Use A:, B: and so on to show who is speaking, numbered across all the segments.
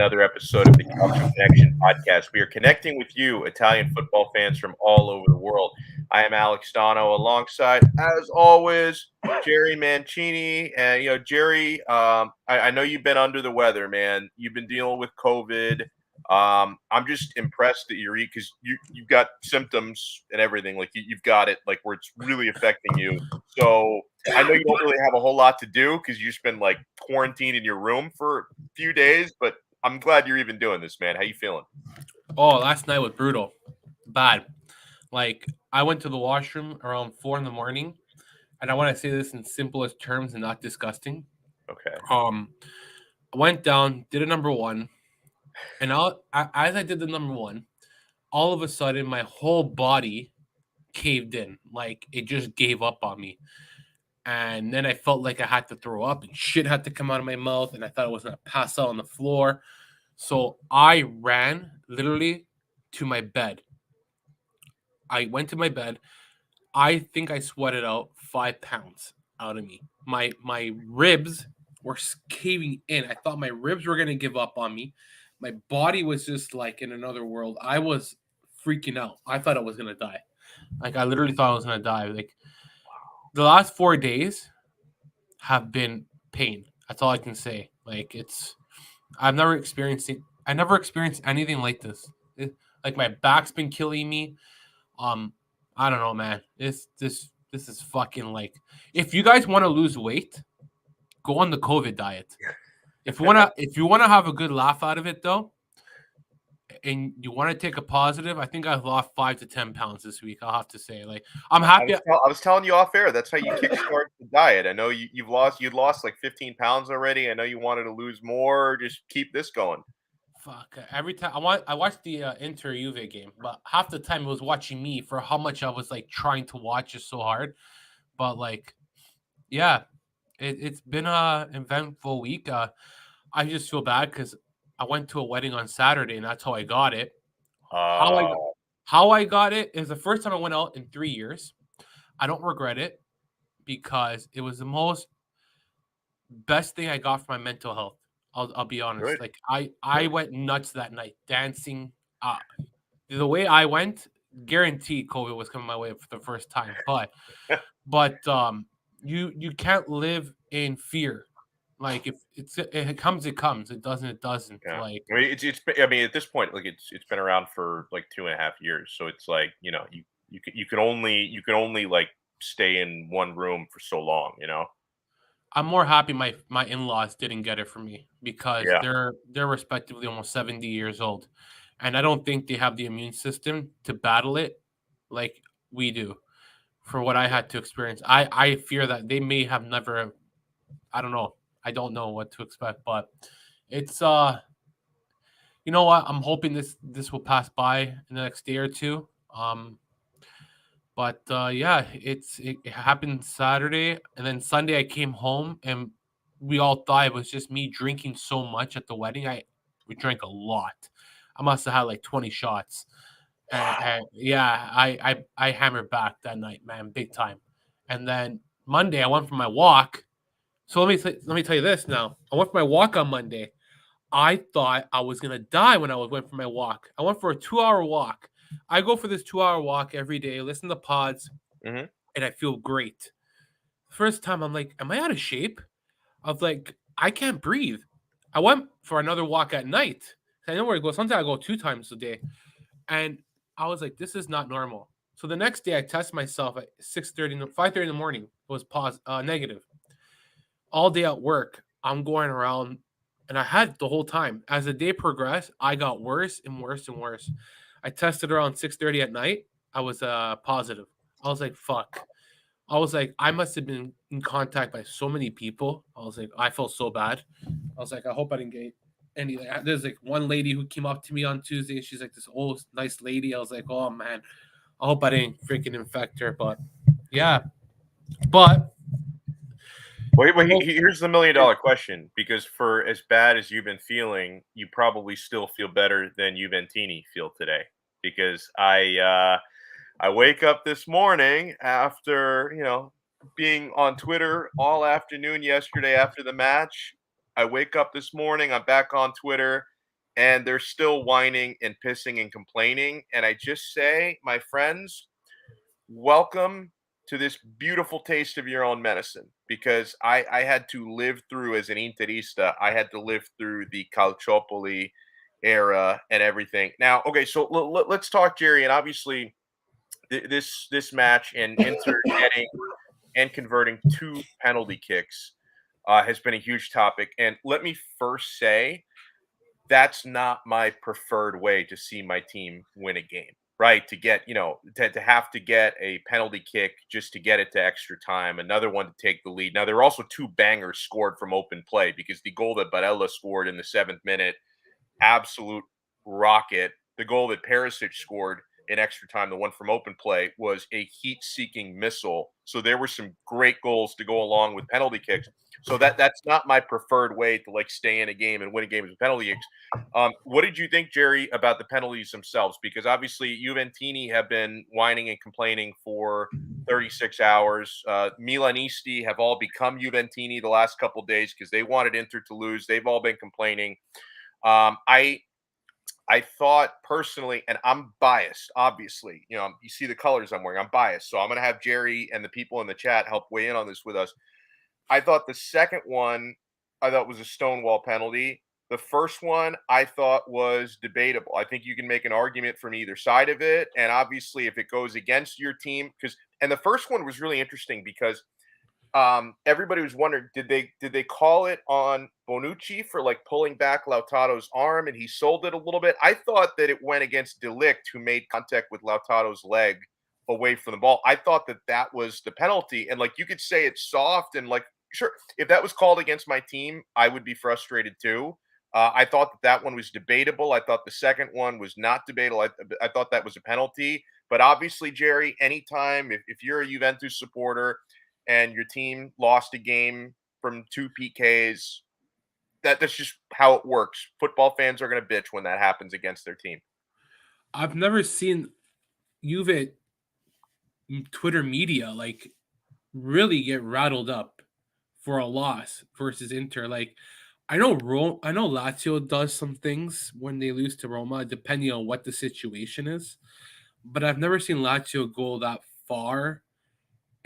A: another episode of the Calcio Connection podcast. We are connecting with you, Italian football fans from all over the world. I am Alex Donno, alongside, as always, Jerry Mancini. And Jerry, I know you've been under the weather, man. You've been dealing with COVID. I'm just impressed that you're because you've got symptoms and everything. Like you've got it, like where it's really affecting you. So I know you don't really have a whole lot to do because you've just been like quarantined in your room for a few days. But I'm glad you're even doing this, man. How you feeling?
B: Oh, last night was brutal, bad. Like I went to the washroom around 4 in the morning, and I want to say this in simplest terms and not disgusting.
A: Okay.
B: I went down, did a number one, and as I did the number one, all of a sudden my whole body caved in, like it just gave up on me. And then I felt like I had to throw up and shit had to come out of my mouth, and I thought I was gonna pass out on the floor. So I ran literally to my bed. I went to my bed. I think I sweated out 5 pounds out of me. My ribs were caving in. I thought my ribs were gonna give up on me. My body was just like in another world. I was freaking out. I thought I was gonna die. Like I literally thought I was gonna die. Like the last 4 days have been pain. That's all I can say. Like I never experienced anything like this. Like my back's been killing me. I don't know, man. This is fucking like if you guys want to lose weight, go on the COVID diet. If you wanna have a good laugh out of it though, and you want to take a positive, I think I've lost 5 to 10 pounds this week. I'll have to say, like, I'm happy.
A: I was telling you off air. That's how you kickstart the diet. I know you'd lost like 15 pounds already. I know you wanted to lose more. Just keep this going.
B: Fuck. Every time I watched the Inter Juve game, but half the time it was watching me for how much I was like trying to watch it so hard. But like, yeah, it's been a eventful week. I just feel bad because I went to a wedding on Saturday and that's how I got it. How I
A: Uh,
B: how I got it is the first time I went out in 3 years. I don't regret it because it was the most best thing I got for my mental health. I'll be honest.
A: good.
B: Like I went nuts that night, dancing. The way I went, guaranteed COVID was coming my way for the first time. But you can't live in fear. Like if it comes, it comes. It doesn't, it doesn't.
A: Yeah.
B: Like
A: I mean, I mean, at this point, like it's been around for like 2.5 years. So it's like you can only like stay in one room for so long.
B: I'm more happy my in-laws didn't get it for me because
A: Yeah.
B: they're respectively almost 70 years old. And I don't think they have the immune system to battle it like we do. For what I had to experience, I fear that they may have never. I don't know. I don't know what to expect, but it's you know what? I'm hoping this will pass by in the next day or two. But yeah, it happened Saturday, and then Sunday I came home, and we all thought it was just me drinking so much at the wedding. We drank a lot. I must have had like 20 shots, and yeah, I hammered back that night, man, big time. And then Monday I went for my walk. So let me tell you this now. I went for my walk on Monday. I thought I was gonna die when went for my walk. I went for a 2 hour walk. I go for this 2 hour walk every day, listen to pods,
A: Hmm.
B: and I feel great. First time I'm like, am I out of shape? I was like, I can't breathe. I went for another walk at night. I know where to go. Sometimes I go 2 times a day. And I was like, this is not normal. So the next day I test myself at 6:30, 5:30 in the morning. It was negative. All day at work, I'm going around and I had the whole time. As the day progressed, I got worse and worse and worse. I tested around 6:30 at night. I was positive. I was like, fuck. I was like, I must have been in contact by so many people. I was like, I felt so bad. I was like, I hope I didn't get any. There's like one lady who came up to me on Tuesday. She's like this old nice lady. I was like, oh man, I hope I didn't freaking infect her. But yeah, but
A: Wait, here's the $1 million question. Because for as bad as you've been feeling, you probably still feel better than Juventini feel today. Because I wake up this morning after, being on Twitter all afternoon yesterday after the match. I wake up this morning, I'm back on Twitter, and they're still whining and pissing and complaining. And I just say, my friends, welcome to this beautiful taste of your own medicine, because I had to live through, as an Interista, I had to live through the Calciopoli era and everything. Now, okay, so let's talk, Jerry, and obviously this match and Inter getting and converting 2 penalty kicks has been a huge topic. And let me first say, that's not my preferred way to see my team win a game, right? To get, to have to get a penalty kick just to get it to extra time, another one to take the lead. Now, there were also 2 bangers scored from open play, because the goal that Barella scored in the 7th minute, absolute rocket. The goal that Perisic scored in extra time, the one from open play, was a heat-seeking missile. So there were some great goals to go along with penalty kicks. So that's not my preferred way to stay in a game and win a game with penalty kicks. What did you think, Jerry, about the penalties themselves? Because obviously Juventini have been whining and complaining for 36 hours. Milanisti have all become Juventini the last couple of days because they wanted Inter to lose. They've all been complaining. I thought personally, and I'm biased, obviously, you see the colors I'm wearing. I'm biased. So I'm going to have Jerry and the people in the chat help weigh in on this with us. I thought the second one, I thought was a stonewall penalty. The first one I thought was debatable. I think you can make an argument from either side of it. And obviously, if it goes against your team, and the first one was really interesting because everybody was wondering, did they call it on Bonucci for pulling back Lautaro's arm and he sold it a little bit? I thought that it went against De Ligt, who made contact with Lautaro's leg away from the ball. I thought that was the penalty, and you could say it's soft, and sure, if that was called against my team, I would be frustrated too. I thought that one was debatable. I thought the second one was not debatable. I thought that was a penalty. But obviously, Jerry, anytime if you're a Juventus supporter and your team lost a game from 2 PKs, that's just how it works. Football fans are going to bitch when that happens against their team.
B: I've never seen Juve Twitter media really get rattled up for a loss versus Inter. I know Lazio does some things when they lose to Roma, depending on what the situation is, but I've never seen Lazio go that far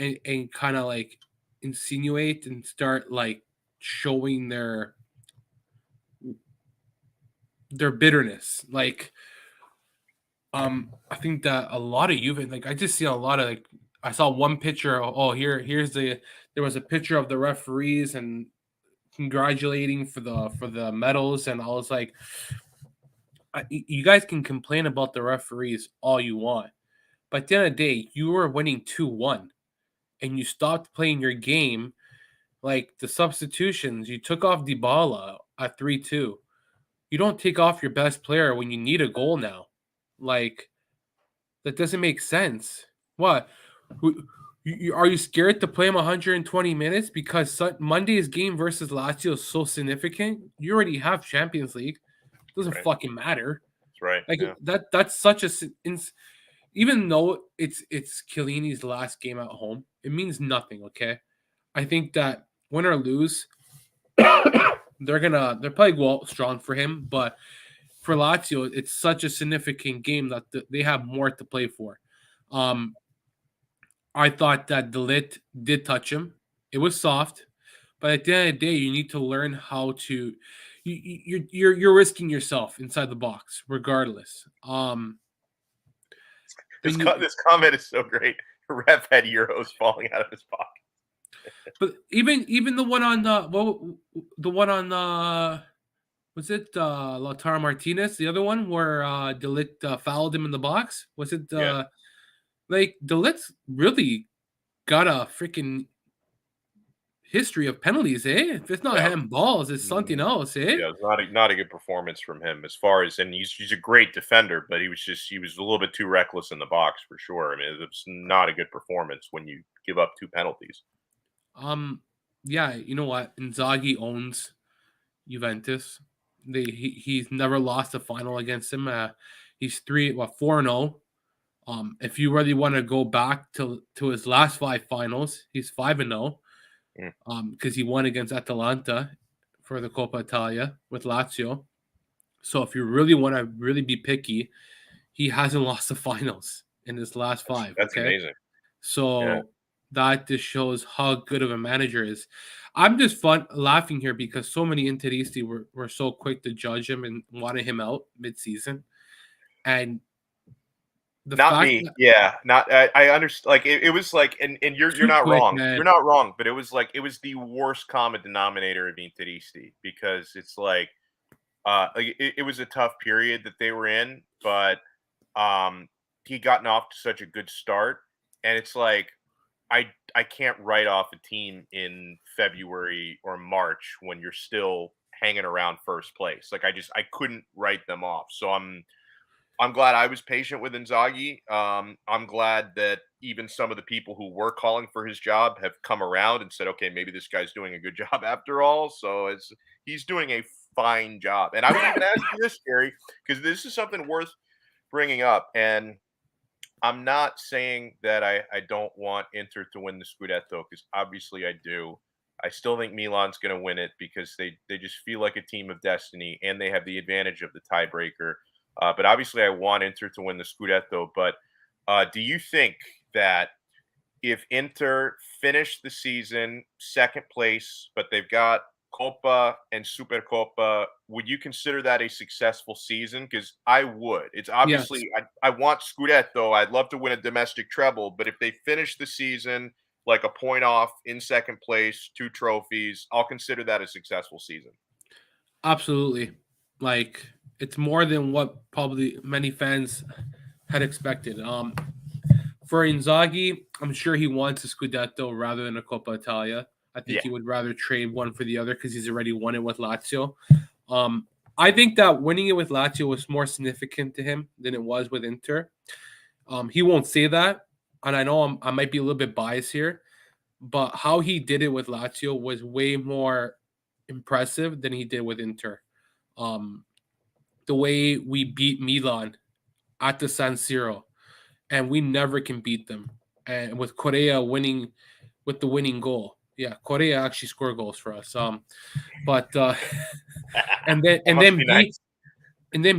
B: and kind of insinuate and start showing their bitterness. I think that a lot of Juve, I just see a lot of I saw one picture. There was a picture of the referees and congratulating for the medals, and I was like, you guys can complain about the referees all you want, but at the end of the day, you were winning 2-1, and you stopped playing your game. The substitutions, you took off Dybala at 3-2. You don't take off your best player when you need a goal now. That doesn't make sense. What? Are you scared to play him 120 minutes because Monday's game versus Lazio is so significant? You already have Champions League. It doesn't fucking matter.
A: That's right. Yeah.
B: That's such a even though it's Chiellini's last game at home, it means nothing. Okay, I think that win or lose, they're probably go out strong for him, but for Lazio, it's such a significant game that they have more to play for. I thought that De Ligt did touch him. It was soft, but at the end of the day, you need to learn how to. You're risking yourself inside the box, regardless.
A: This comment is so great. Ref had euros falling out of his pocket.
B: But even the one on was it Lautaro Martinez? The other one where De Ligt fouled him in the box? Was it
A: Yeah.
B: De Ligt's really got a freaking history of penalties, eh? If it's not handballs, it's something else, eh?
A: Yeah, it's not a good performance from him as far as, and he's a great defender, but he was a little bit too reckless in the box for sure. I mean, it's not a good performance when you give up 2 penalties.
B: Yeah, you know what? Inzaghi owns Juventus. He's never lost a final against him. He's 4-0. If you really want to go back to his last 5 finals, he's 5-0. Because he won against Atalanta for the Coppa Italia with Lazio. So if you really want to really be picky, he hasn't lost the finals in his last five.
A: That's
B: Okay,
A: amazing. Yeah.
B: so that just shows how good of a manager is. I'm just laughing here because so many Interisti were so quick to judge him and wanted him out mid-season, and the
A: Not
B: fact
A: me.
B: that
A: Yeah. Not I understand. Like it was like, and you're
B: too
A: not
B: quick,
A: wrong.
B: man.
A: You're not wrong. But it was like it was the worst common denominator of Interisti because it's like it was a tough period that they were in, but he gotten off to such a good start, and it's like I can't write off a team in February or March when you're still hanging around first place. Like I couldn't write them off. So I'm glad I was patient with Inzaghi. I'm glad that even some of the people who were calling for his job have come around and said, okay, maybe this guy's doing a good job after all. So he's doing a fine job. And I would even ask you this, Gary, because this is something worth bringing up. And I'm not saying that I don't want Inter to win the scudetto because obviously I do. I still think Milan's going to win it because they just feel like a team of destiny and they have the advantage of the tiebreaker. But obviously, I want Inter to win the scudetto. But do you think that if Inter finish the season second place, but they've got Coppa and Supercoppa, would you consider that a successful season? Because I would. It's
B: Yes,
A: obviously I want Scudetto. I'd love to win a domestic treble, but if they finish the season like a point off in second place, two trophies, I'll consider that a successful season.
B: absolutely. Like it's more than what probably many fans had expected. For Inzaghi, I'm sure he wants a Scudetto rather than a Coppa Italia. I think
A: Yeah.
B: he would rather trade one for the other because he's already won it with Lazio. Um, I think that winning it with Lazio was more significant to him than it was with Inter. He won't say that, and I know I might be a little bit biased here, but how he did it with Lazio was way more impressive than he did with Inter. Um, the way we beat Milan at the San Siro, and we never can beat them. And with Correa winning with the winning goal, yeah, Correa actually scored goals for us. But and then
A: That must be nice.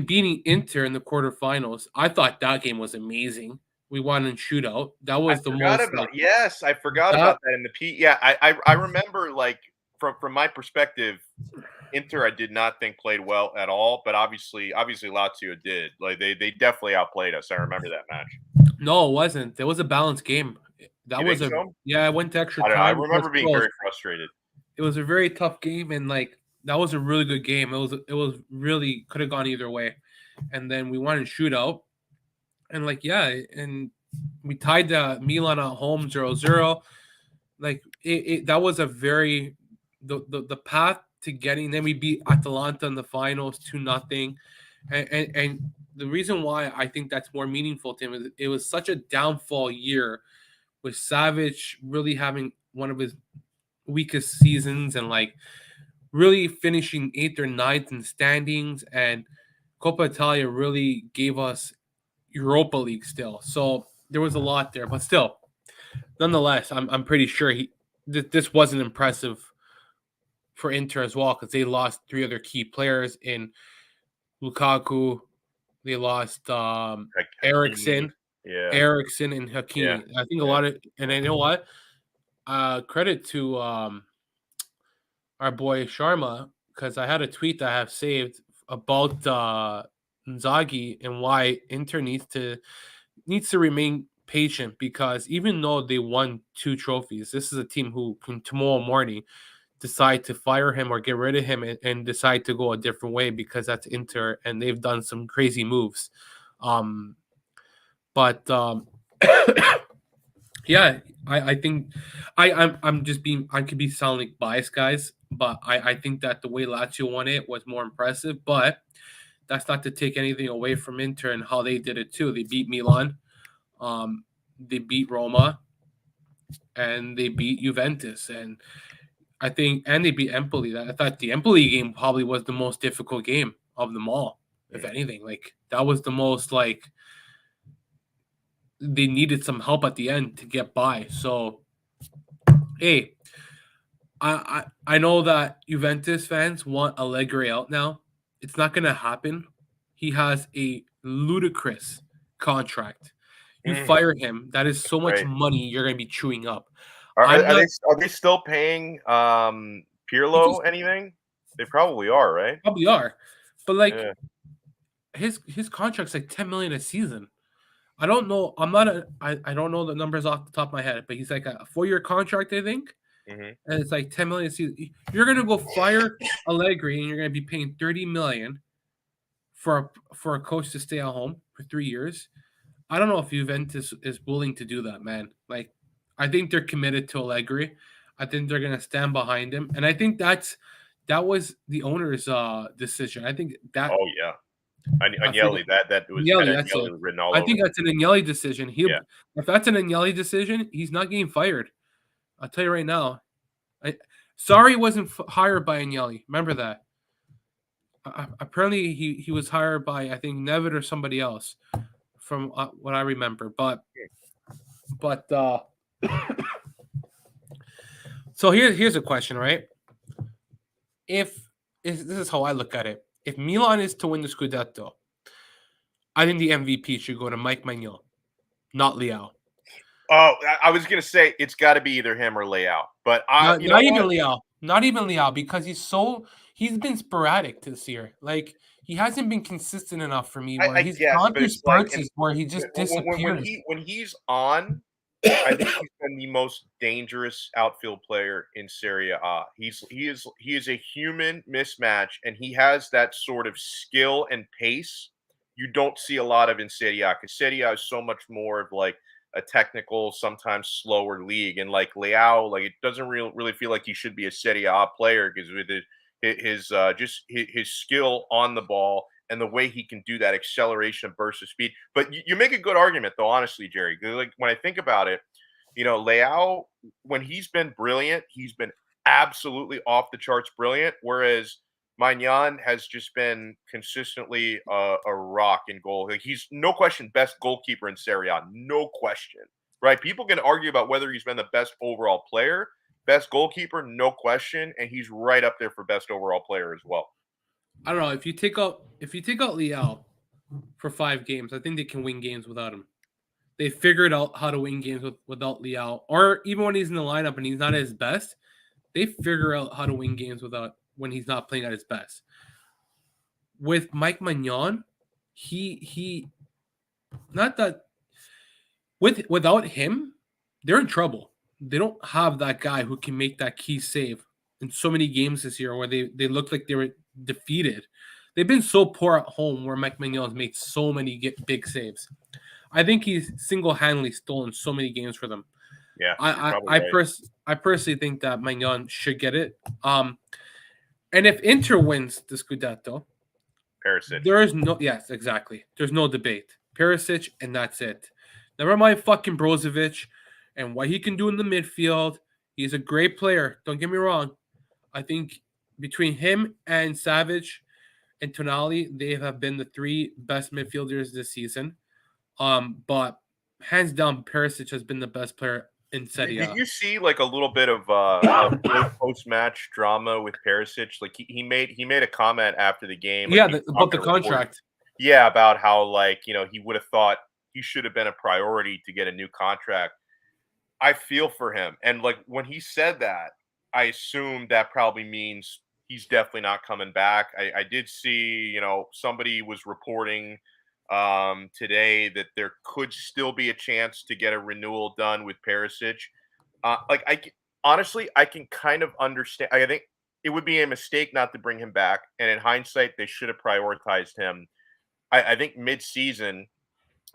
B: beating Inter in the quarterfinals, I thought that game was amazing. We won in shootout. That
A: I
B: was the
A: forgot
B: most
A: about yes, I forgot
B: that.
A: about that in the P. Yeah, I remember like from my perspective, Inter I did not think played well at all, but obviously Lazio did. Like they definitely outplayed us. I remember that match.
B: No, it wasn't. There was a balanced game. That
A: You
B: was
A: think
B: a
A: so?
B: yeah. I went to extra
A: I don't know. I
B: time. It was
A: remember being
B: close.
A: very frustrated.
B: It was a very tough game, and like that was a really good game. It was really could have gone either way, and then we won in shootout, and like yeah, and we tied the Milan at home 0-0. Like that was a very the path to getting. Then we beat Atalanta in the finals 2-0, and the reason why I think that's more meaningful to him is it was such a downfall year with Savage really having one of his weakest seasons and like really finishing eighth or ninth in standings, and Coppa Italia really gave us Europa League still. So there was a lot there, but still, nonetheless, I'm pretty sure this wasn't impressive for Inter as well because they lost three other key players in Lukaku. They lost
A: Like Hakimi.
B: Ericsson,
A: Yeah.
B: Ericsson and
A: Yeah.
B: Hakimi. I think a
A: Yeah.
B: lot of, and you know what? Credit to our boy Sharma because I had a tweet that I have saved about Nzagi and why Inter needs to remain patient because even though they won two trophies, this is a team who can tomorrow morning decide to fire him or get rid of him and decide to go a different way because that's Inter and they've done some crazy moves. Um, but yeah, I think I'm just being I could be sounding biased, guys, but I think that the way Lazio won it was more impressive. But that's not to take anything away from Inter and how they did it too. They beat Milan, they beat Roma, and they beat Juventus, and I think and they beat Empoli. I thought the Empoli game probably was the most difficult game of them all, if
A: Mm.
B: anything. Like that was the most like they needed some help at the end to get by. So hey, I know that Juventus fans want Allegri out now, It's not going to happen. He has a ludicrous contract. You fire him, that is so much
A: Right.
B: money you're going to be chewing up.
A: Are
B: I'm
A: are
B: not.
A: they still paying,
B: He
A: Pirlo
B: just
A: anything? They probably are, right?
B: probably are, but like
A: Yeah.
B: his contract's like 10 million a season. I don't know. I'm not a. I don't know the numbers off the top of my head, but he's like a 4-year contract, I think,
A: Mhm.
B: and it's like 10 million a season. You're gonna go fire Allegri, and you're gonna be paying 30 million for a coach to stay at home for 3 years. I don't know if Juventus is willing to do that, man. Like, I think they're committed to Allegri. I think they're gonna stand behind him, and I think that was the owner's decision. I think that
A: Oh, yeah.
B: I forget
A: Agnelli, that was had
B: Agnelli. That's
A: Agnelli
B: it.
A: written all
B: I
A: over
B: think
A: him.
B: that's an Agnelli decision.
A: Yeah.
B: If that's an Agnelli decision, he's not getting fired. I'll tell you right now. Sorry, wasn't hired by Agnelli. Remember that. Apparently, he was hired by, I think, Nevitt or somebody else, from what I remember. But so here's a question, right? If this is how I look at it, if Milan is to win the Scudetto, I think the MVP should go to Mike Maignan, not Leao.
A: Oh, I was gonna say it's gotta be either him or Leao, but
B: Not
A: you know
B: not even
A: what?
B: Leao. Not even Leao, because he's been sporadic this year. Like, he hasn't been consistent enough for me, where
A: I
B: he's
A: guess,
B: gone
A: but
B: through
A: it's like,
B: spurts
A: and
B: where he just disappears.
A: when he's on, I think he's been the most dangerous outfield player in Serie A. He is a human mismatch, and he has that sort of skill and pace you don't see a lot of in Serie A, because Serie A is so much more of like a technical, sometimes slower league, and like Leao, like it doesn't really feel like he should be a Serie A player because with his skill on the ball and the way he can do that acceleration, burst of speed. But you make a good argument, though, honestly, Jerry. 'Cause, like when I think about it, Leao, when he's been brilliant, he's been absolutely off the charts brilliant. Whereas Magnan has just been consistently a rock in goal. Like, he's no question best goalkeeper in Serie A, no question. Right? People can argue about whether he's been the best overall player, best goalkeeper, no question, and he's right up there for best overall player as well.
B: I don't know, if you take out Leao for 5 games, I think they can win games without him. They figured out how to win games without Leao, or even when he's in the lineup and he's not at his best, they figure out how to win games without when he's not playing at his best. With Mike Magnan, he not that without him, they're in trouble. They don't have that guy who can make that key save in so many games this year where they looked like they were defeated. They've been so poor at home where Mike Mignon has made so many big saves. I think he's single-handedly stolen so many games for them.
A: Yeah, you're
B: I
A: probably
B: I, I,
A: right.
B: pers- I personally think that Mignon should get it. And if Inter wins the Scudetto,
A: Perisic.
B: there is no, yes, exactly. There's no debate. Perisic, and that's it. Never mind fucking Brozovic and what he can do in the midfield. He's a great player. Don't get me wrong. I think between him and Savage and Tonali, they have been the 3 best midfielders this season. But hands down, Perisic has been the best player in Serie
A: Did
B: A.
A: you see like a little bit of post match drama with Perisic? Like he made a comment after the game, like
B: Yeah,
A: he was
B: about
A: talking
B: the
A: to reporters.
B: contract.
A: Yeah, about how like he would have thought he should have been a priority to get a new contract. I feel for him, and like when he said that, I assumed that probably means he's definitely not coming back. I did see somebody was reporting today that there could still be a chance to get a renewal done with Perisic. Like honestly, I can kind of understand. I think it would be a mistake not to bring him back, and in hindsight, they should have prioritized him. I think mid-season,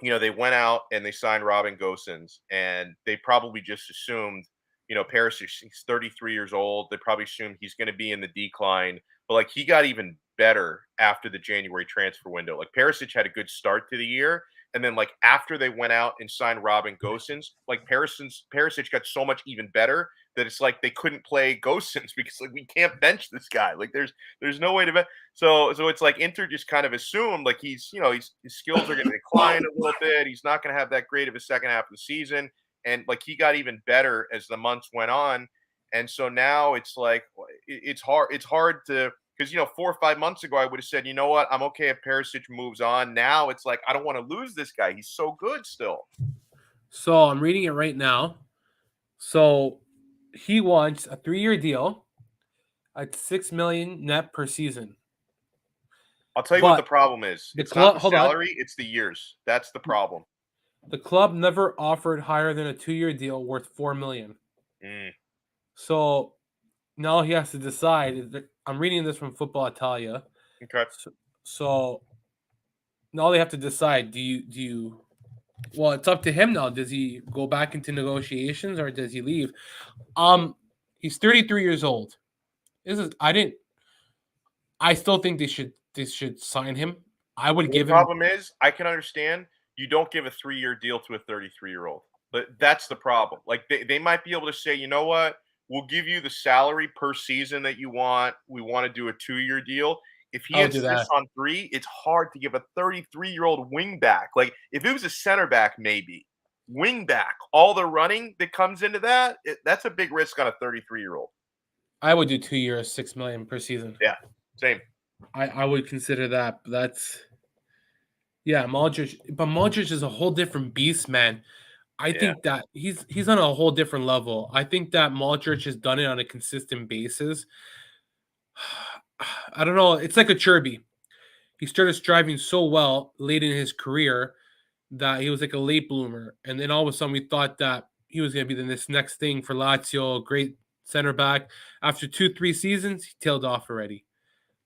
A: they went out and they signed Robin Gosens, and they probably just assumed, Perisic, he's 33 years old. They probably assumed he's going to be in the decline, but like he got even better after the January transfer window. Like Perisic had a good start to the year, and then like after they went out and signed Robin Gosens, like Perisic got so much even better that it's like they couldn't play Gosens because like we can't bench this guy. Like there's no way to bench. So it's like Inter just kind of assumed like his skills are going to decline a little bit. He's not going to have that great of a second half of the season, and like he got even better as the months went on. And so now it's like it's hard to Because 4 or 5 months ago, I would have said, you know what, I'm okay if Perisic moves on. Now it's like I don't want to lose this guy. He's so good still.
B: So I'm reading it right now. So he wants a 3-year deal at $6 million net per season.
A: I'll tell you what the
B: But
A: problem is.
B: the
A: It's not
B: club,
A: the
B: hold on,
A: salary, it's the years. That's the problem.
B: the club never offered higher than a 2-year deal worth $4 million.
A: Mm,
B: So now he has to decide. I'm reading this from Football Italia.
A: okay.
B: So now they have to decide. Do you? Well, it's up to him now. Does he go back into negotiations or does he leave? He's 33 years old. This is I didn't. I still think they should sign him. I would
A: The
B: give him.
A: problem is, I can understand you don't give a 3-year deal to a 33-year-old. But that's the problem. Like they might be able to say, you know what? We'll give you the salary per season that you want. We want to do a 2-year deal. If he
B: I'll do
A: insists
B: that.
A: on 3, it's hard to give a 33-year-old wing back. Like if it was a center back, maybe wing back, all the running that comes into that, that's a big risk on a 33-year-old.
B: I would do 2 years, $6 million per season.
A: Yeah, same.
B: I would consider that. But that's Modric. But Modric is a whole different beast, man. I
A: Yeah.
B: think that he's on a whole different level. I think that Modric has done it on a consistent basis. I don't know. It's like a Cherby. He started striving so well late in his career that he was like a late bloomer, and then all of a sudden we thought that he was going to be this next thing for Lazio, great center back. After 2-3 seasons, he tailed off already.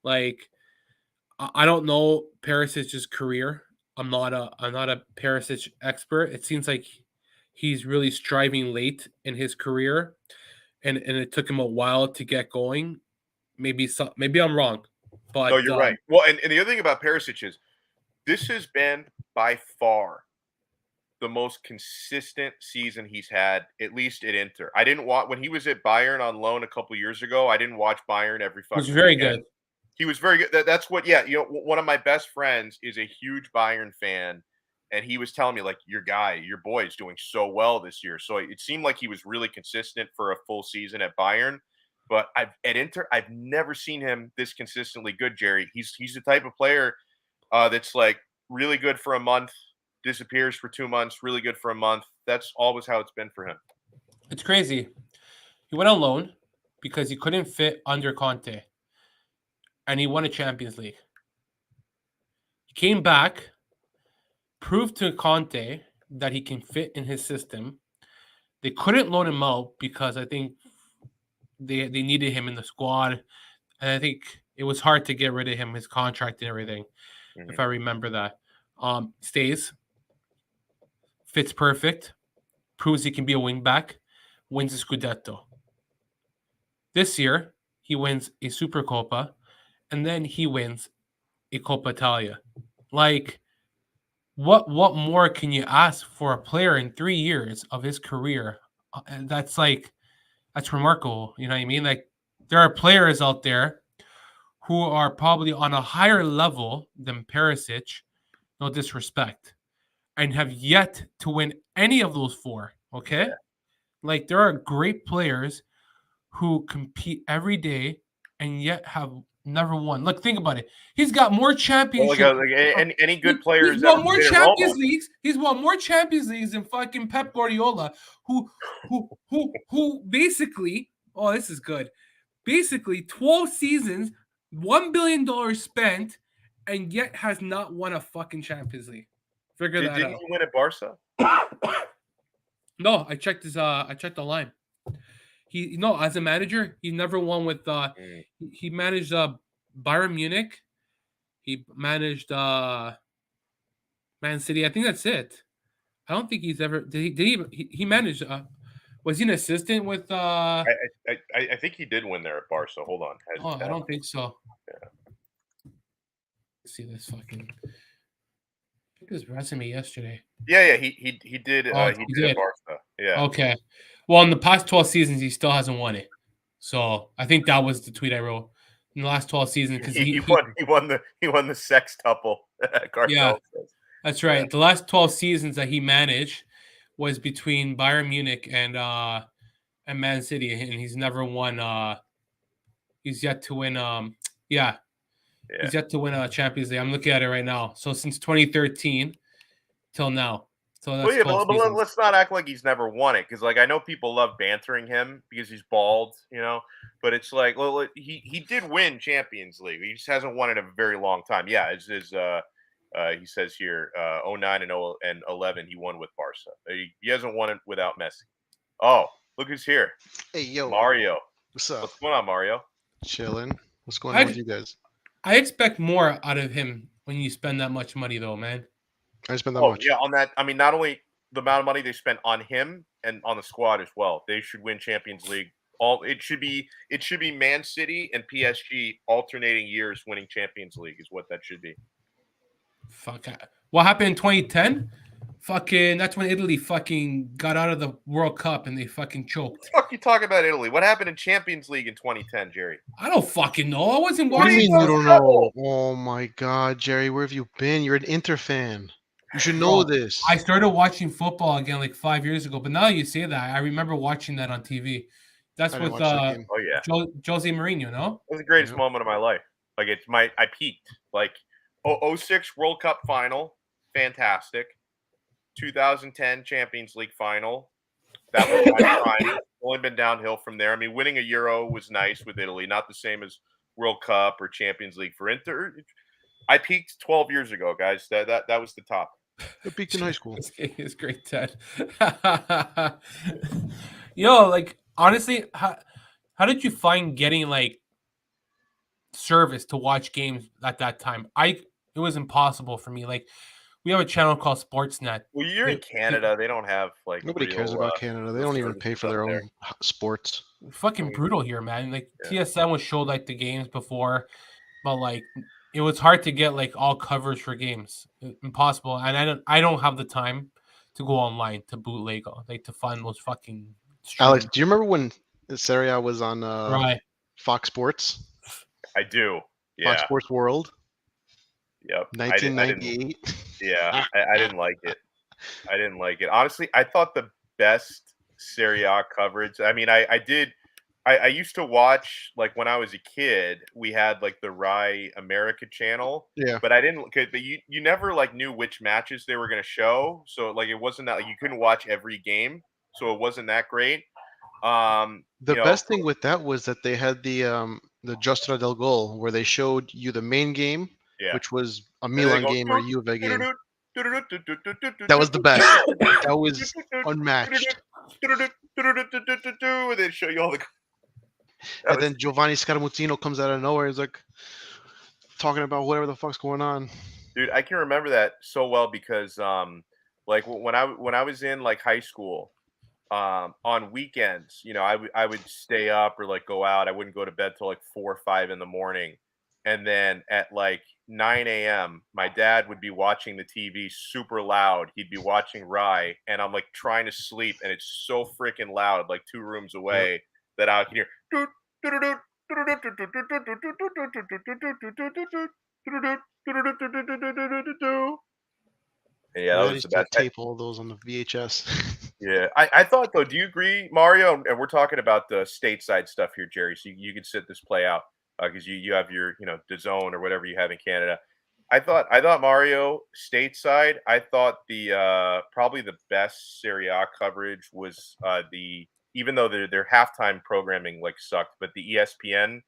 B: Like I don't know Perisic's career. I'm not a Perisic expert. It seems like he's really striving late in his career, and it took him a while to get going. Maybe I'm wrong,
A: No,
B: but
A: you're right. Well, and the other thing about Perisic is this has been by far the most consistent season he's had, at least at Inter. I didn't watch when he was at Bayern on loan a couple years ago. I didn't watch Bayern every
B: he was
A: fucking
B: very
A: weekend.
B: good.
A: He was very good. That's what, yeah. One of my best friends is a huge Bayern fan, and he was telling me like, your boy is doing so well this year. So it seemed like he was really consistent for a full season at Bayern. But at Inter, I've never seen him this consistently good, Jerry. He's the type of player that's like really good for a month, disappears for 2 months, really good for a month. That's always how it's been for him.
B: It's crazy. He went on loan because he couldn't fit under Conte, and he won a Champions League. He came back, proved to Conte that he can fit in his system. They couldn't loan him out because I think they needed him in the squad, and I think it was hard to get rid of him, his contract and everything.
A: Mhm.
B: If I remember that, stays, fits perfect, proves he can be a wing back, wins a scudetto. This year, he wins a Super Coppa, and then he wins a Coppa Italia. Like, what more can you ask for a player in 3 years of his career? And that's remarkable. You know what I mean? Like, there are players out there who are probably on a higher level than Perisic, no disrespect, and have yet to win any of those four. Okay?
A: Yeah.
B: Like, there are great players who compete every day and yet have never won. Look, think about it. He's got more
A: Well,
B: championships.
A: any good player
B: He's
A: who's ever
B: won more
A: played at Roma.
B: Champions Leagues. He's won more Champions Leagues than fucking Pep Guardiola, who basically, oh, this is good. Basically, 12 seasons, $1 billion spent, and yet has not won a fucking Champions League. Figure that
A: Didn't
B: out.
A: he win at Barca?
B: No, I checked the line. He no, as a manager, he never won with
A: Mm.
B: he managed Bayern Munich. He managed Man City. I think that's it. I don't think he's ever he managed was he an assistant with
A: I think he did win there at Barca. Hold on.
B: oh, I don't think so. Let's see this fucking I think his resume yesterday.
A: Yeah, he did
B: Oh,
A: he
B: he
A: did at
B: did.
A: Barca. Yeah.
B: Okay. Well, in the past 12 seasons, he still hasn't won it. So I think that was the tweet I wrote in the last 12 seasons because
A: He won the sextuple.
B: yeah,
A: Cartel says.
B: that's right.
A: Yeah.
B: The last 12 seasons that he managed was between Bayern Munich and Man City, and he's never won. He's yet to win Yeah,
A: Yeah.
B: he's yet to win a Champions League. I'm looking at it right now. So since 2013 till now. So that's
A: Well, yeah,
B: 12
A: but
B: seasons.
A: let's not act like he's never won it, because like I know people love bantering him because he's bald, but it's like, well, he did win Champions League. He just hasn't won it in a very long time. Yeah, he says here, 09 and 11 he won with Barca. He hasn't won it without Messi. Oh, look who's here,
C: Hey, yo,
A: Mario.
C: what's up?
A: What's going on, Mario?
C: Chilling. What's going on with you guys?
B: I expect more out of him when you spend that much money, though, man.
C: I spend that
A: Oh
C: much.
A: yeah, on that. I mean, not only the amount of money they spent on him and on the squad as well. They should win Champions League. It should be Man City and PSG alternating years winning Champions League is what that should be.
B: Fuck. What happened in 2010? Fucking. That's when Italy fucking got out of the World Cup and they fucking choked.
A: Fuck you talking about Italy? What happened in Champions League in 2010, Jerry?
B: I don't fucking know. I wasn't
C: What do
B: watching.
C: you mean you don't know? Oh my God, Jerry, where have you been? You're an Inter fan. You should know this.
B: I started watching football again like 5 years ago, but now you say that, I remember watching that on TV. That's
C: I didn't
B: with
C: watch that game.
A: Oh yeah,
B: Jose Mourinho, no?
A: it was the greatest
C: Yep.
A: moment of my life. Like I peaked. Like 06 World Cup final, fantastic. 2010 Champions League final. That was my prime. Only been downhill from there. I mean, winning a Euro was nice with Italy, not the same as World Cup or Champions League for Inter. I peaked 12 years ago, guys. That was the top.
C: I peaked in high school.
B: It's great, Ted. Yo, like honestly, how did you find getting like service to watch games at that time? It was impossible for me. Like we have a channel called Sportsnet.
A: Well, you're in Canada. They don't have like
C: Nobody cares about Canada. They don't even pay for their own sports.
B: Fucking brutal here, man. Like TSN would show like the games before, but like it was hard to get like all coverage for games. Impossible. And I don't have the time to go online to bootleg like to find those fucking
C: Alex, do you remember when Serie A was on
B: right.
C: Fox Sports?
A: I do. Yeah.
C: Fox Sports World.
A: Yep.
C: 1998.
A: I didn't like it. I didn't like it. Honestly, I thought the best Serie A coverage. I mean, I used to watch, like when I was a kid, we had like the Rai America channel.
C: Yeah.
A: But I didn't. But you never like knew which matches they were going to show. So like it wasn't that like, you couldn't watch every game. So it wasn't that great.
C: The best thing with that was that they had the Giostra del Gol, where they showed you the main game, which was a Milan game or a Juve game. That was the best. That was unmatched.
A: They show you all the.
C: And then Giovanni Scaramuzzino comes out of nowhere. He's like talking about whatever the fuck's going on.
A: Dude, I can remember that so well because, like when I was in like high school, on weekends, I would stay up or like go out. I wouldn't go to bed till like 4 or 5 in the morning, and then at like 9 a.m. my dad would be watching the TV super loud. He'd be watching Rai, and I'm like trying to sleep, and it's so freaking loud, like 2 rooms away, that I can hear. Yeah, that was the best.
C: Tape all those on the VHS.
A: Yeah, I thought though. Do you agree, Mario? And we're talking about the stateside stuff here, Jerry. So you can sit this play out because you have your the zone or whatever you have in Canada. I thought Mario stateside. I thought the probably the best Serie A coverage was even though their halftime programming like sucked, but the ESPN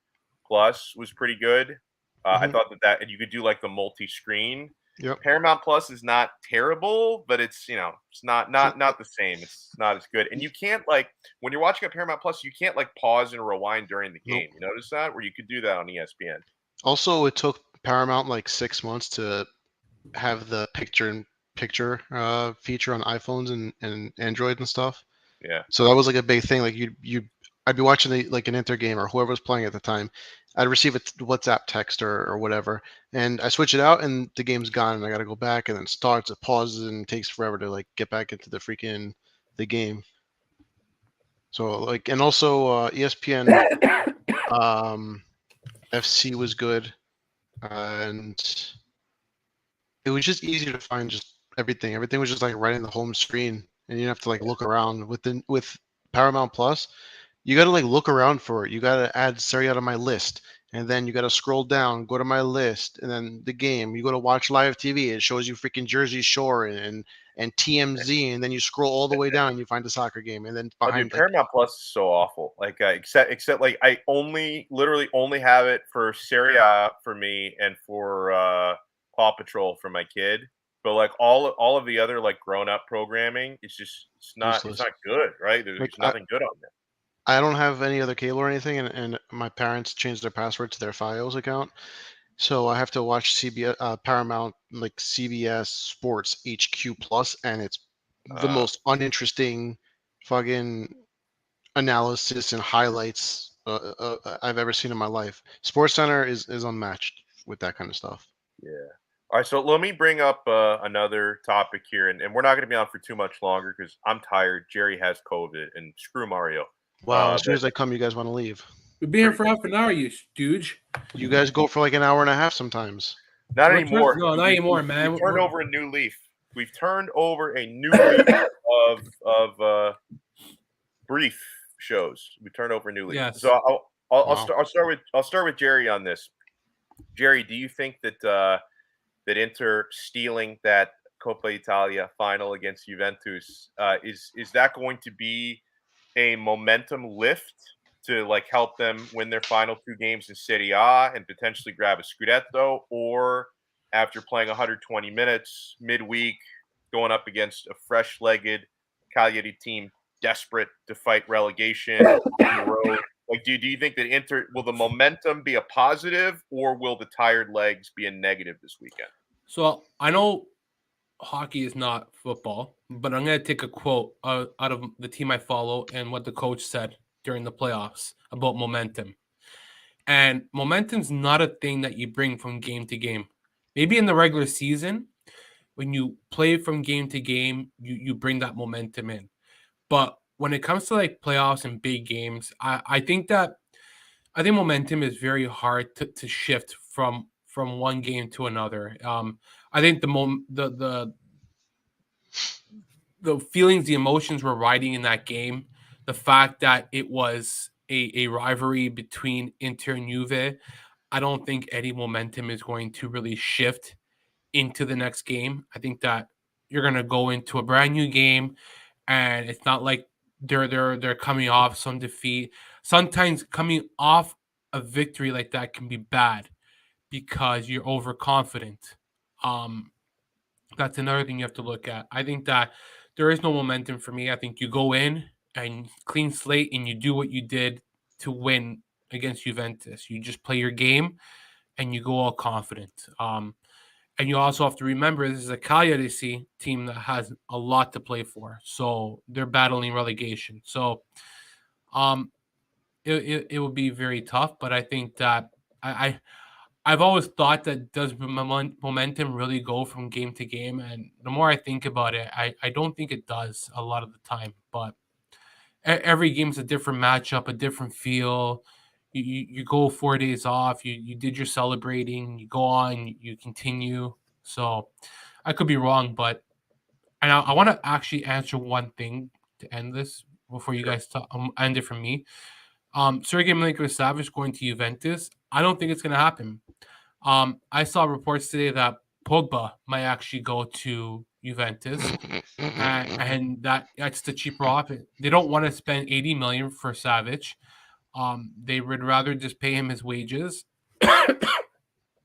A: Plus was pretty good. I thought that and you could do like the multi-screen.
C: Yep.
A: Paramount Plus is not terrible, but it's it's not the same. It's not as good. And you can't like when you're watching a Paramount Plus, you can't like pause and rewind during the game.
C: Nope.
A: You notice that? Where you could do that on ESPN.
C: Also, it took Paramount like 6 months to have the picture-in-picture feature on iPhones and Android and stuff.
A: Yeah.
C: So that was like a big thing. Like I'd be watching like an Inter game or whoever was playing at the time. I'd receive a WhatsApp text or whatever, and I switch it out, and the game's gone, and I got to go back, and then starts, it pauses, and it takes forever to like get back into the game. So like, and also ESPN FC was good, and it was just easy to find just everything. Everything was just like right in the home screen, and you didn't have to like look around. With Paramount Plus, you got to like look around for it. You got to add Serie A to my list, And then you got to scroll down, go to my list, and then the game. You go to watch live TV, it shows you freaking Jersey Shore and TMZ, and then you scroll all the way down and you find a soccer game, and then
A: Oh, dude,
C: behind like
A: Paramount Plus is so awful. Like, except like I literally only have it for Serie A for me and for Paw Patrol for my kid. But like all of the other like grown up programming, it's not
C: useless.
A: good, right? There's
C: Like
A: nothing good on there.
C: I don't have any other cable or anything, and my parents changed their password to their FiOS account, so I have to watch CBS, Paramount, like CBS Sports HQ Plus, and it's the most uninteresting fucking analysis and highlights I've ever seen in my life. Sports Center is unmatched with that kind of stuff.
A: Yeah. All right, so let me bring up another topic here, and we're not going to be on for too much longer because I'm tired. Jerry has COVID, and screw Mario.
C: Wow, as soon
A: But
C: as I come, you guys want to leave.
B: We've been here for half an hour, you stooge.
C: You guys go for like an hour and a half sometimes.
A: not anymore.
B: No, not anymore, man.
A: We've turned over a new leaf. We've turned over a new leaf of brief shows. We turned over a new leaf.
B: Yes.
A: So I'll
C: Wow.
A: start with Jerry on this. Jerry, do you think that that Inter stealing that Coppa Italia final against Juventus is that going to be a momentum lift to like help them win their final two games in Serie A and potentially grab a scudetto, or after playing 120 minutes midweek, going up against a fresh-legged Cagliari team desperate to fight relegation on the road? Like, do you think that Inter will the momentum be a positive, or will the tired legs be a negative this weekend?
B: So I know hockey is not football, but I'm going to take a quote out of the team I follow and what the coach said during the playoffs about momentum. And momentum's not a thing that you bring from game to game. Maybe in the regular season, when you play from game to game, you bring that momentum in. But when it comes to like playoffs and big games, I think momentum is very hard to shift from one game to another. I think the feelings, the emotions were riding in that game. The fact that it was a rivalry between Inter and Juve, I don't think any momentum is going to really shift into the next game. I think that you're going to go into a brand new game, and it's not like they're coming off some defeat. Sometimes coming off a victory like that can be bad because you're overconfident. That's another thing you have to look at. I think that there is no momentum for me. I think you go in and clean slate and you do what you did to win against Juventus. You just play your game and you go all confident. And you also have to remember this is a Cagliari team that has a lot to play for. So they're battling relegation. So it will be very tough. But I think that I've always thought that does momentum really go from game to game? And the more I think about it, I don't think it does a lot of the time. But every game's a different matchup, a different feel. You go 4 days off, you did your celebrating, you go on, you continue. So I could be wrong, but and I want to actually answer one thing to end this before you guys end it from me. Sergei Milinkovic-Savic going to Juventus. I don't think it's going to happen. I saw reports today that Pogba might actually go to Juventus, and that's the cheaper option. They don't want to spend 80 million for Savic. They would rather just pay him his wages,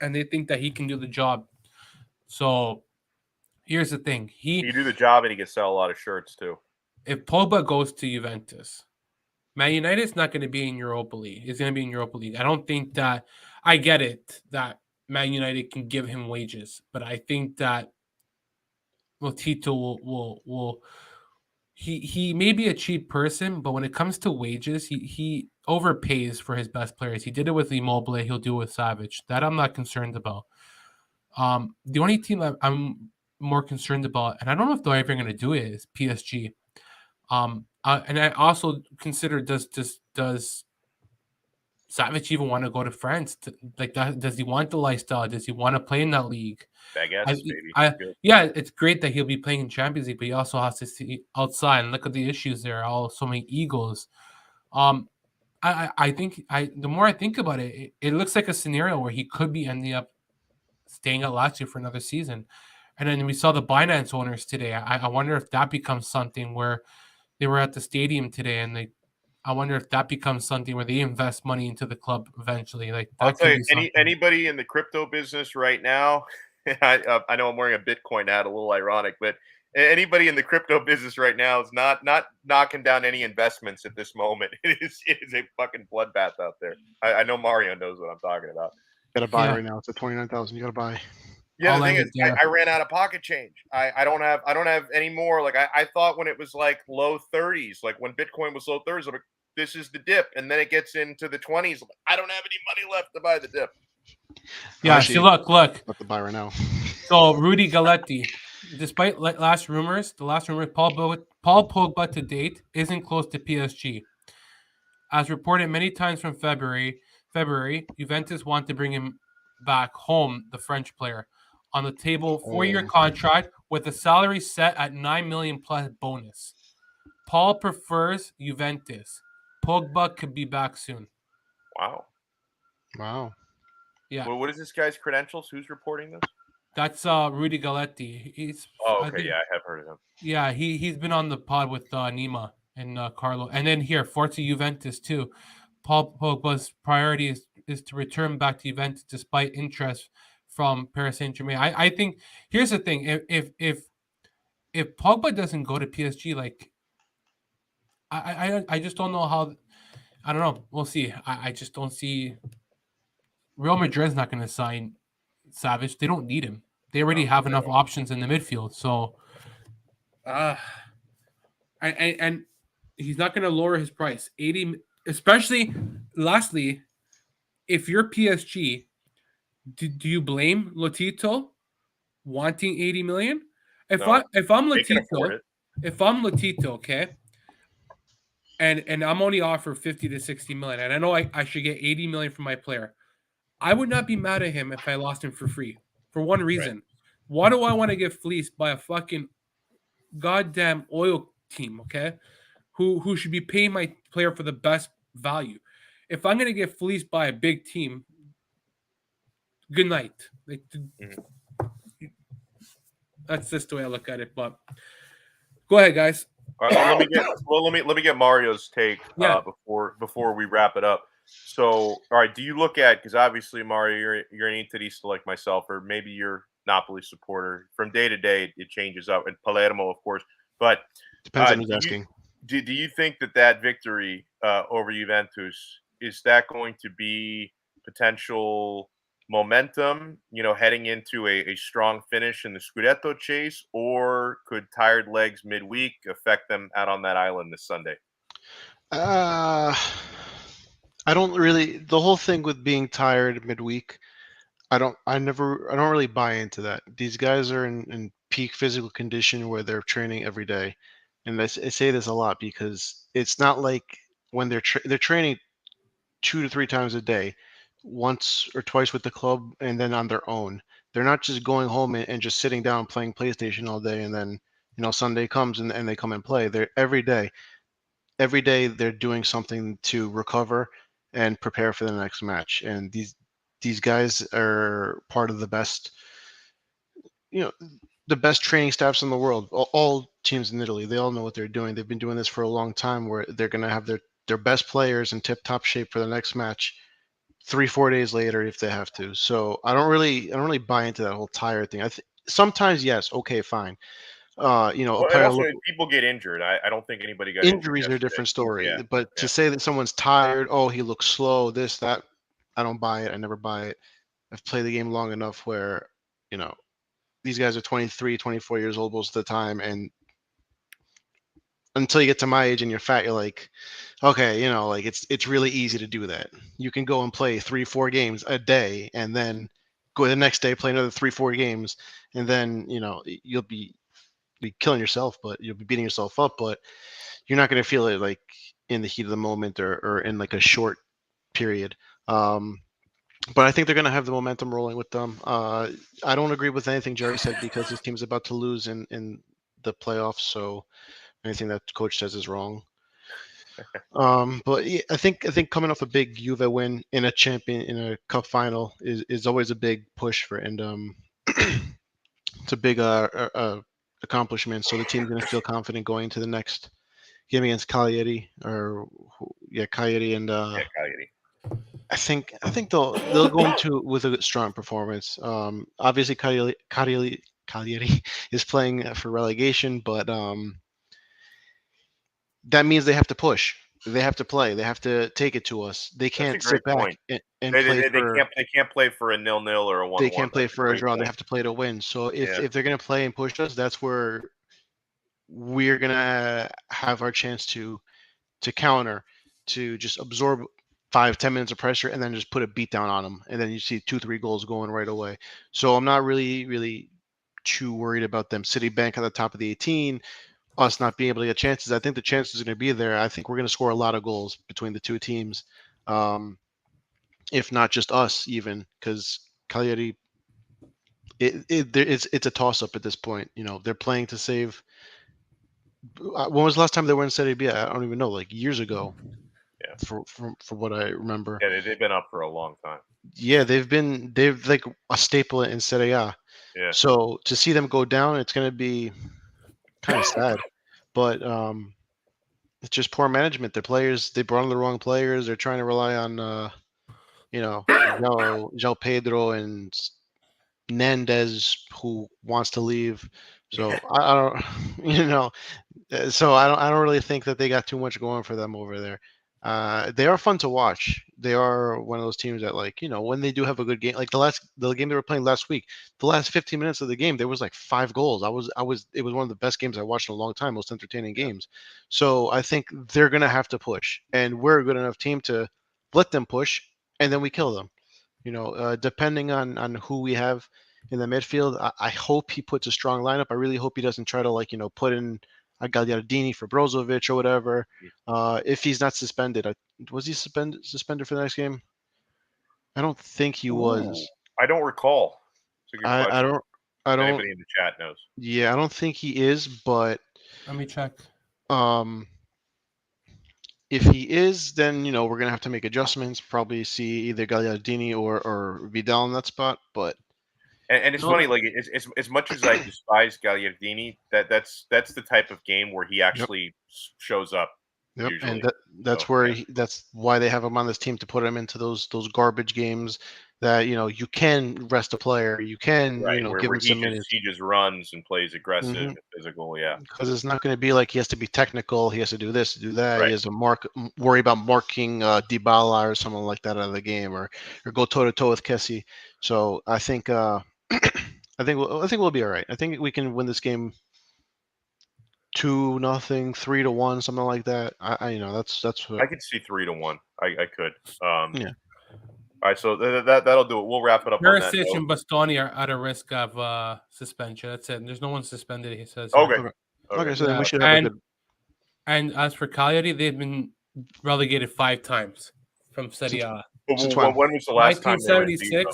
B: and they think that he can do the job. So here's the thing:
A: He do the job, and he can sell a lot of shirts too.
B: if Pogba goes to Juventus, Man United's not going to be in Europa League. He's going to be in Europa League. I don't think that. I get it that Man United can give him wages, but I think that Tito will he may be a cheap person, but when it comes to wages, he overpays for his best players. He did it with Immobile. He'll do it with Savage. That I'm not concerned about. The only team that I'm more concerned about, and I don't know if they're ever going to do it, is PSG. And I also consider does Savage even want to go to France? Like that, does he want the lifestyle? Does he want to play in that league?
A: Baguettes, baby.
B: Yeah, it's great that he'll be playing in Champions League, but he also has to see outside and look at the issues there. So many egos. I I think the more I think about it, it looks like a scenario where he could be ending up staying at Lazio for another season. And then we saw the Binance owners today. I wonder if that becomes something where they were at the stadium today, and I wonder if that becomes something where they invest money into the club eventually. Like
A: I'll
B: that
A: tell
B: could
A: you,
B: be something.
A: anybody in the crypto business right now, I know I'm wearing a Bitcoin hat, a little ironic, but anybody in the crypto business right now is not knocking down any investments at this moment. It is a fucking bloodbath out there. I know Mario knows what I'm talking about.
C: Got to buy
B: Yeah,
C: right now. It's at 29,000. You got to buy.
A: Yeah, the
B: I'll
A: thing
B: end
A: is,
B: it there.
A: I ran out of pocket change. I don't have any more. Like I thought when it was like low 30s, like when Bitcoin was low 30s, I'm like, this is the dip, and then it gets into the 20s. I don't have any money left to buy the dip.
B: Yeah, see, look.
C: About to buy right now.
B: So Rudy Galletti, despite last rumors, Paul Pogba to date isn't close to PSG. As reported many times from February, Juventus want to bring him back home, the French player. On the table, 4-year contract with a salary set at 9 million plus bonus. Paul prefers Juventus. Pogba could be back soon.
A: Wow.
C: Wow.
B: Yeah,
A: Well, what is this guy's credentials? Who's reporting this?
B: that's Rudy Galletti.
A: Oh,
B: I
A: okay.
B: think,
A: Yeah, I have heard of him.
B: yeah, he's been on the pod with Nima and Carlo, and then here Forza Juventus too. Paul Pogba's priority is to return back to Juventus despite interest from Paris Saint Germain. I think here's the thing: if Pogba doesn't go to PSG, like I just don't know how. I don't know. We'll see. I just don't see Real Madrid's not going to sign Savage. They don't need him. They already
A: No,
B: have
A: they
B: enough
A: don't.
B: options in the midfield. So, and he's not going to lower his price. 80, especially. Lastly, if you're PSG, do you blame Lotito wanting 80 million? If
A: No,
B: I'm
A: they can afford
B: Lotito,
A: it.
B: okay, and I'm only offered 50 to 60 million, and I know I should get 80 million from my player, I would not be mad at him if I lost him for free. For one
A: Right.
B: reason. Why do I want to get fleeced by a fucking goddamn oil team, okay? Who should be paying my player for the best value? If I'm gonna get fleeced by a big team, good night. Like,
A: Mhm.
B: that's just the way I look at it. But go ahead, guys.
A: All right, let me get Mario's take
B: Yeah.
A: before we wrap it up. So, all right, do you look at, because obviously Mario, you're an Interista like myself, or maybe you're Napoli supporter. From day to day, it changes up, and Palermo, of course. But
C: Depends on who's
A: do you
C: asking.
A: do you think that victory over Juventus, is that going to be potential momentum, heading into a strong finish in the scudetto chase, or could tired legs midweek affect them out on that island this Sunday?
C: Uh, I don't really. The whole thing with being tired midweek, I don't really buy into that. These guys are in peak physical condition where they're training every day, and I say this a lot because it's not like when they're training 2 to 3 times a day, once or twice with the club, and then on their own. They're not just going home and just sitting down playing PlayStation all day, and then Sunday comes and they come and play. They're every day. Every day they're doing something to recover and prepare for the next match. And these guys are part of the best, you know, the best training staffs in the world. All teams in Italy, they all know what they're doing. They've been doing this for a long time, where they're going to have their best players in tip-top shape for the next match 3 4 days later if they have to. So I don't really buy into that whole tire thing. Sometimes yes, okay, fine. A
A: Well, and
C: player
A: also
C: look,
A: if people get injured. I don't think anybody got injured
C: injuries are a
A: yesterday.
C: different story.
A: Yeah,
C: But
A: yeah.
C: to say that someone's tired, oh, he looks slow, this, that, I don't buy it. I never buy it. I've played the game long enough where, you know, these guys are 23, 24 years old most of the time. And until you get to my age and you're fat, you're like, okay, like it's really easy to do that. You can go and play 3 4 games a day and then go the next day, play another 3 4 games, and then, you'll be killing yourself, but you'll be beating yourself up, but you're not going to feel it like in the heat of the moment or in like a short period. But I think they're going to have the momentum rolling with them. I don't agree with anything Jerry said because his team's about to lose in the playoffs. So anything that coach says is wrong. But yeah, I think coming off a big Juve win in a cup final is always a big push for, and it's a big accomplishment. So the team's going to feel confident going into the next game against Cagliari, Cagliari, and
A: Yeah, Cagliari.
C: I think they'll go into with a strong performance. Obviously Cagliari is playing for relegation, but that means they have to push. They have to play. They have to take it to us. They
A: That's a
C: can't sit
A: great
C: back
A: point.
C: and
A: They,
C: play
A: they, they
C: for.
A: can't they can't play for a 0-0 or a
C: They
A: 1-1.
C: can't play
A: That's a
C: for a
A: great
C: draw. They
A: point.
C: have to play to win. So
A: Yeah.
C: if they're gonna play and push us, that's where we're gonna have our chance to counter, to just absorb 5-10 minutes of pressure and then just put a beat down on them, and then you see 2-3 goals going right away. So I'm not really too worried about them sitting back at the top of the 18, us not being able to get chances. I think the chances are going to be there. I think we're going to score a lot of goals between the two teams, um, if not just us, even because Cagliari, it's a toss up at this point. They're playing to save. When was the last time they were in Serie B? I don't even know. Like years ago,
A: Yeah.
C: for what I remember.
A: Yeah, they've been up for a long time.
C: Yeah, they've like a staple in Serie A.
A: Yeah.
C: So to see them go down, it's going to be kind of sad. But it's just poor management. They brought in the wrong players. They're trying to rely on João Pedro and Nandez, who wants to leave. So I don't, so I don't really think that they got too much going for them over there. They are fun to watch. They are one of those teams that, like, when they do have a good game, like the game they were playing last week, the last 15 minutes of the game, there was like 5 goals. It was one of the best games I watched in a long time, most entertaining games. So I think they're gonna have to push, and we're a good enough team to let them push, and then we kill them. Depending on who we have in the midfield, I hope he puts a strong lineup. I really hope he doesn't try to, like, put in a Gagliardini for Brozovic or whatever. If he's not suspended, was he suspended for the next game? I don't think he
A: Ooh,
C: was.
A: I don't recall. It's a good
C: I
A: question.
C: don't. I
A: If
C: don't.
A: anybody in the chat knows.
C: Yeah, I don't think he is. But
B: Let me check.
C: um, if he is, then we're gonna have to make adjustments. Probably see either Gagliardini or Vidal in that spot. But
A: And it's
B: No,
A: funny, like as much as I despise Gagliardini, that's the type of game where he
C: yep.
A: actually shows up
C: Yep, and
A: usually.
C: that's
A: So
C: where
A: yeah,
C: that's why they have him on this team, to put him into those garbage games that you can rest a player, you can
A: right. Where
C: give him
A: he
C: some
A: just
C: minutes,
A: he just runs and plays aggressive
C: because
A: and physical. Yeah,
C: it's not going to be like he has to be technical, he has to do this, do that, he
A: right.
C: has to worry about marking Dybala or someone like that out of the game, or go toe to toe with Kessie. So I think I think we'll be all right. I think we can win this game 2-0, 3-1, something like that. That's what.
A: I could see 3-1. I could.
C: Yeah.
A: All right, so that'll do it. We'll wrap it up on that
B: Perisic
A: note.
B: and Bastoni are at a risk of suspension. That's it. There's no one suspended. He says here.
A: Okay.
C: Okay.
A: Okay.
C: So then we
B: Yeah,
C: should have a good.
B: and as for Cagliari, they've been relegated 5 times from Serie
C: Since,
B: A.
C: since when?
A: When was the last time they were in B, though?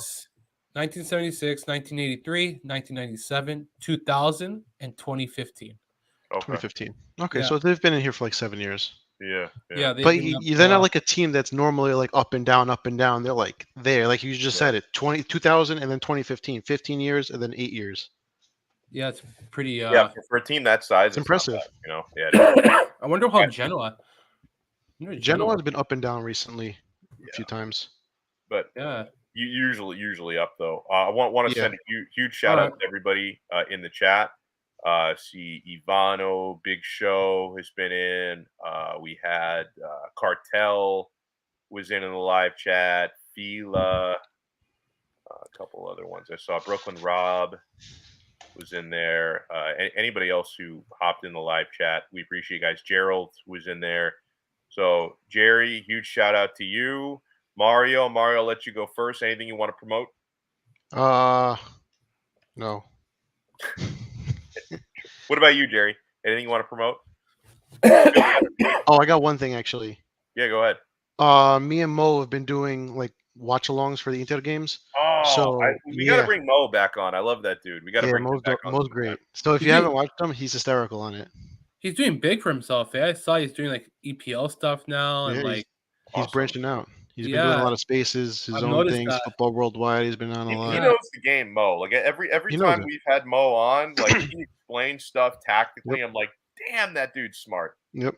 B: 1976, 1983, 1997, 2000, and 2015.
A: Okay.
C: 2015. Okay,
B: Yeah.
C: so they've been in here for like 7 years.
A: Yeah.
B: Yeah, they've
C: But
B: been up,
C: they're not like a team that's normally like up and down, up and down. They're like there, like you just
A: Yeah.
C: said it. 2000 and then 2015, 15 years and then 8 years.
B: yeah, it's pretty.
A: Yeah, for a team that size,
C: It's impressive.
A: not bad, Yeah.
B: I wonder how Genoa.
C: Genoa's been up and down recently a few times.
A: But
B: Yeah.
A: usually up though. I want to
C: Yeah.
A: send a huge shout out to everybody in the chat. See Ivano, Big Show has been in. We had Cartel was in the live chat. Fila, a couple other ones. I saw Brooklyn Rob was in there. Anybody else who hopped in the live chat, we appreciate you guys. Gerald was in there. So Jerry, huge shout out to you. Mario, I'll let you go first. Anything you want to promote?
C: No.
A: What about you, Jerry? Anything you want to promote?
C: Oh, I got one thing actually.
A: Yeah, go ahead.
C: Me and Mo have been doing like watch-alongs for the Inter games.
A: Oh,
C: So
A: we got to bring Mo back on. I love that dude. We got to bring him back on.
C: Mo's great. So if you haven't watched him, he's hysterical on it.
B: He's doing big for himself. I saw he's doing like EPL stuff now, and
C: Yeah,
B: like
C: he's
A: Awesome.
C: branching out. He's been doing a
B: yeah,
C: lot of spaces, his
B: I've
C: own
B: noticed
C: things,
B: that.
C: football worldwide. He's been on a
A: He
C: lot.
B: Yeah.
A: knows the game, Mo. Like every
C: He knows
A: time
C: it.
A: we've had Mo on, like he explains stuff tactically.
C: Yep.
A: I'm like, damn, that dude's smart.
C: Yep.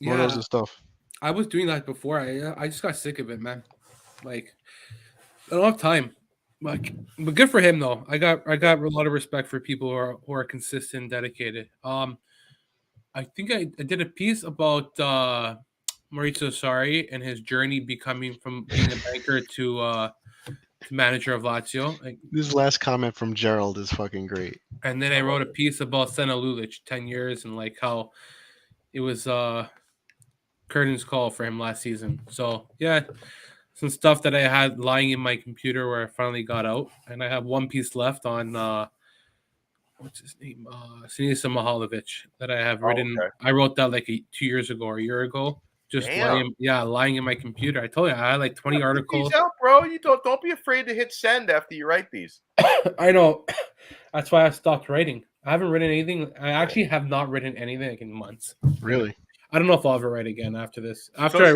C: Mo knows his stuff.
B: I was doing that before. I just got sick of it, man. Like I don't have time. Like, but good for him though. I got a lot of respect for people who are consistent, dedicated. I think I did a piece about Maurizio Sarri and his journey becoming from being a banker to manager of Lazio. Like,
C: This last comment from Gerald is fucking great.
B: and then I wrote a piece about Sena Lulic, 10 years, and like how it was curtain's call for him last season. So yeah, some stuff that I had lying in my computer where I finally got out, and I have one piece left on what's his name, Sinisa Mihalovic, that I have written.
A: okay.
B: I wrote that like 2 years ago or a year ago. Just
A: Damn.
B: lying in my computer. I told you I had like 20
A: Put
B: articles.
A: these out, bro. You don't be afraid to hit send after you write these.
B: I know. That's why I stopped writing. I haven't written anything. I actually have not written anything like in months.
C: Really?
B: I don't know if I'll ever write again after this.
A: So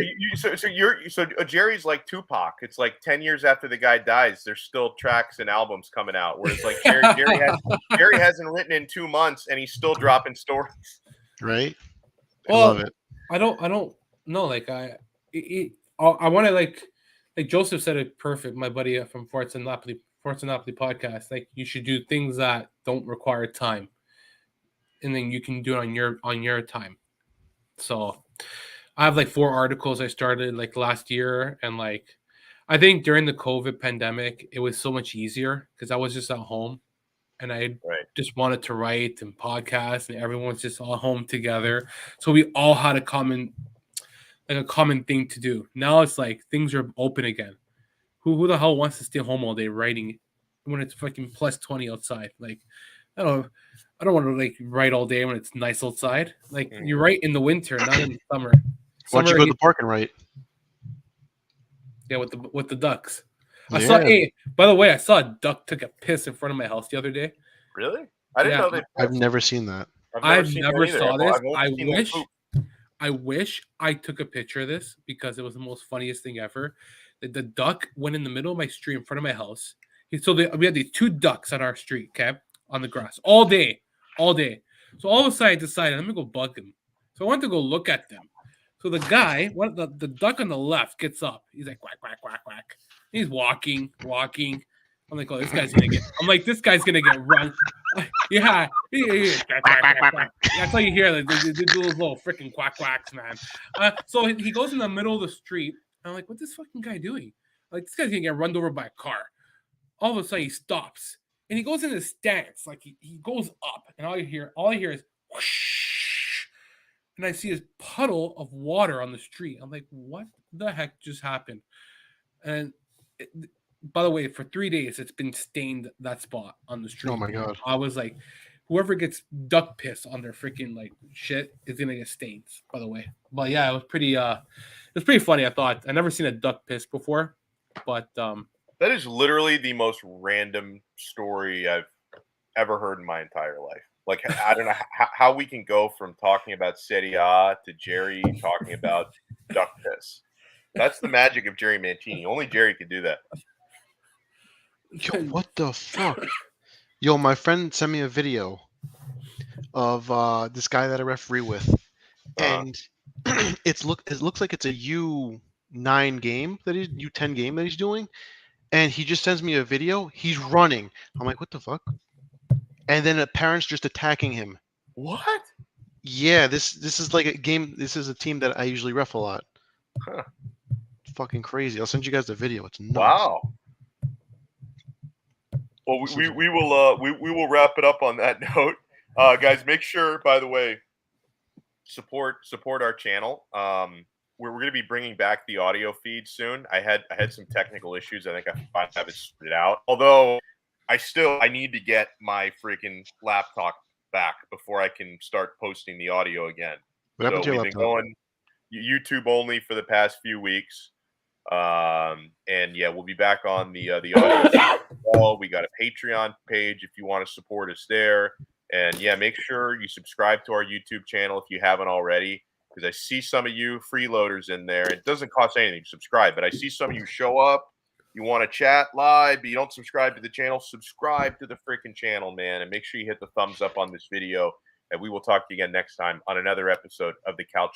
A: Jerry's like Tupac. It's like 10 years after the guy dies, there's still tracks and albums coming out. Whereas like Jerry hasn't written in 2 months and he's still dropping stories.
C: Right? I
B: Well,
C: love it.
B: I don't know. Like I want to like Joseph said it perfect. My buddy from Forza Napoli podcast. Like you should do things that don't require time, and then you can do it on your time. So I have like 4 articles I started like last year, and like I think during the COVID pandemic, it was so much easier because I was just at home and I just wanted to write and podcast, and everyone's just all home together. So we all had a common thing to do. Now it's like things are open again. Who the hell wants to stay home all day writing when it's fucking plus 20 outside? Like, I don't want to like write all day when it's nice outside. Like you write in the winter, not in the summer.
C: Why don't you go to the park and write?
B: Yeah, with the ducks. I saw. Hey, by the way, I saw a duck took a piss in front of my house the other day.
A: Really? I didn't know that.
C: I've never seen that.
B: I've never saw this. I wish I took a picture of this because it was the most funniest thing ever. The duck went in the middle of my street in front of my house. We had these 2 ducks on our street, okay, on the grass all day. So all of a sudden I decided I'm gonna go bug them. So I went to go look at them. So the guy, the duck on the left gets up. He's like quack quack quack quack. He's walking. I'm like, oh, this guy's gonna get run. Yeah. That's how you hear like, those little freaking quack quacks, man. So he goes in the middle of the street. I'm like, what's this fucking guy doing? Like, this guy's gonna get run over by a car. All of a sudden, he stops and he goes in his stance, like he goes up, and all I hear is whoosh, and I see this puddle of water on the street. I'm like, what the heck just happened? And by the way, for 3 days, it's been stained, that spot on the street.
C: Oh my god!
B: I was like, whoever gets duck piss on their freaking like shit is gonna get stains. By the way, but yeah, it was pretty funny. I thought I never seen a duck piss before, but
A: that is literally the most random story I've ever heard in my entire life. Like I don't know how we can go from talking about Serie A to Jerry talking about duck piss. That's the magic of Jerry Mancini. Only Jerry could do that.
C: Yo, what the fuck? Yo, my friend sent me a video of this guy that I referee with, and it looks like it's a U9 game U10 game that he's doing, and he just sends me a video. He's running. I'm like, what the fuck? And then a parent's just attacking him.
A: What?
C: Yeah, this is like a game. This is a team that I usually ref a lot.
A: Huh.
C: Fucking crazy. I'll send you guys the video. It's nuts.
A: Wow. Well, we will wrap it up on that note, guys. Make sure, by the way, support our channel. We're going to be bringing back the audio feed soon. I had some technical issues. I think I might have it sorted out. Although I need to get my freaking laptop back before I can start posting the audio again.
C: What happened to your
A: we've
C: laptop?
A: been going YouTube only for the past few weeks. And yeah, we'll be back on the audio. We got a Patreon page if you want to support us there. And yeah, make sure you subscribe to our YouTube channel if you haven't already, because I see some of you freeloaders in there. It doesn't cost anything to subscribe, but I see some of you show up. You want to chat live, but you don't subscribe to the channel. Subscribe to the freaking channel, man, and make sure you hit the thumbs up on this video. And we will talk to you again next time on another episode of the Couch